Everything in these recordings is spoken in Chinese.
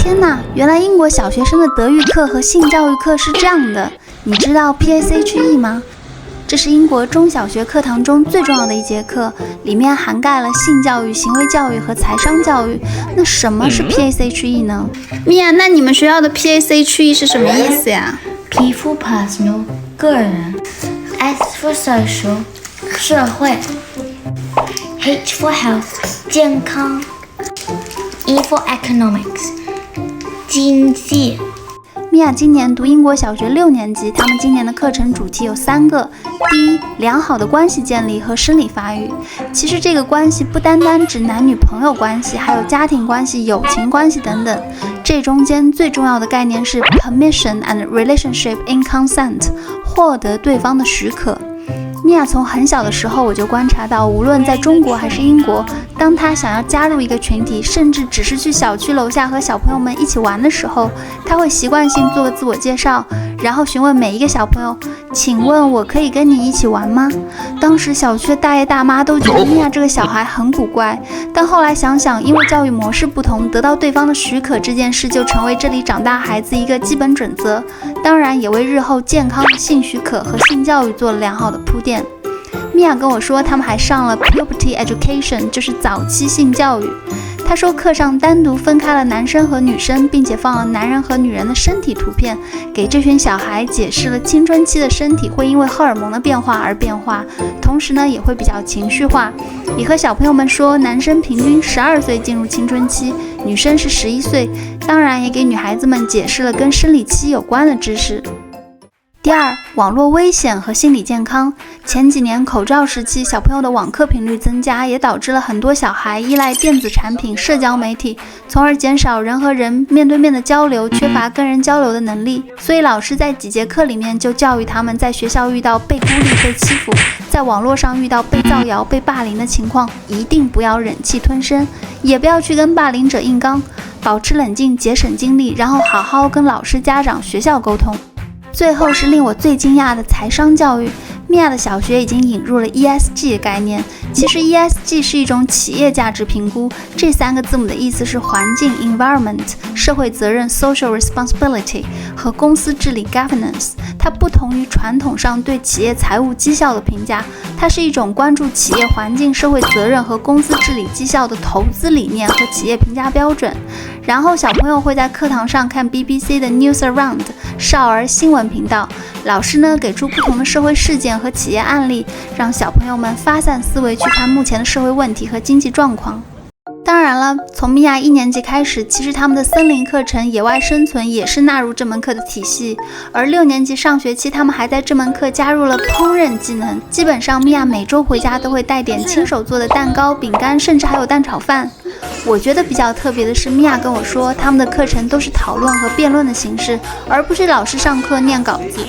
天哪，原来英国小学生的德语课和性教育课是这样的。你知道 PSHE 吗？这是英国中小学课堂中最重要的一节课，里面涵盖了性教育、行为教育和财商教育。那什么是 PSHE 呢？米娅，那你们学校的 PSHE 是什么意思呀？ P for personal 个人 ，S for social 社会 ，H for health 健康 ，E for economics 经济。米娅今年读英国小学6年级，他们今年的课程主题有3个。第一，良好的关系建立和生理发育。其实这个关系不单单指男女朋友关系，还有家庭关系、友情关系等等。这中间最重要的概念是 permission and relationship in consent， 获得对方的许可。米娅从很小的时候我就观察到，无论在中国还是英国，当她想要加入一个群体，甚至只是去小区楼下和小朋友们一起玩的时候，她会习惯性做个自我介绍，然后询问每一个小朋友，请问我可以跟你一起玩吗？当时小区的大爷大妈都觉得米娅这个小孩很古怪，但后来想想，因为教育模式不同，得到对方的许可这件事就成为这里长大孩子一个基本准则，当然也为日后健康的性许可和性教育做了良好的铺垫。米娅跟我说，他们还上了 puberty education， 就是早期性教育。她说课上单独分开了男生和女生，并且放了男人和女人的身体图片，给这群小孩解释了青春期的身体会因为荷尔蒙的变化而变化，同时呢也会比较情绪化。也和小朋友们说，男生平均12岁进入青春期，女生是11岁，当然也给女孩子们解释了跟生理期有关的知识。第二，网络危险和心理健康。前几年口罩时期，小朋友的网课频率增加，也导致了很多小孩依赖电子产品、社交媒体，从而减少人和人面对面的交流，缺乏跟人交流的能力。所以老师在几节课里面就教育他们，在学校遇到被孤立、被欺负，在网络上遇到被造谣、被霸凌的情况，一定不要忍气吞声，也不要去跟霸凌者硬刚，保持冷静，节省精力，然后好好跟老师、家长、学校沟通。最后是令我最惊讶的财商教育。米娅的小学已经引入了 ESG 的概念。其实 ESG 是一种企业价值评估，这3个字母的意思是环境 environment、 社会责任 social responsibility 和公司治理 governance。 它不同于传统上对企业财务绩效的评价，它是一种关注企业环境、社会责任和公司治理绩效的投资理念和企业评价标准。然后小朋友会在课堂上看 BBC 的 News Around 少儿新闻频道，老师呢给出不同的社会事件和企业案例，让小朋友们发散思维去看目前的社会问题和经济状况。当然了，从米娅1年级开始，其实他们的森林课程、野外生存也是纳入这门课的体系。而6年级上学期，他们还在这门课加入了烹饪技能。基本上，米娅每周回家都会带点亲手做的蛋糕、饼干，甚至还有蛋炒饭。我觉得比较特别的是，米娅跟我说，他们的课程都是讨论和辩论的形式，而不是老师上课念稿子。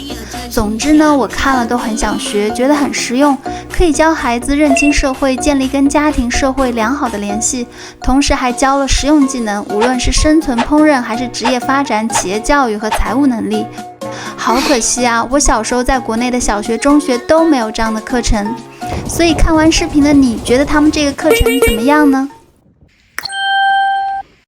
总之呢，我看了都很想学，觉得很实用，可以教孩子认清社会，建立跟家庭、社会良好的联系，同时还教了实用技能，无论是生存、烹饪，还是职业发展、企业教育和财务能力。好可惜啊，我小时候在国内的小学、中学都没有这样的课程。所以看完视频的你，觉得他们这个课程怎么样呢？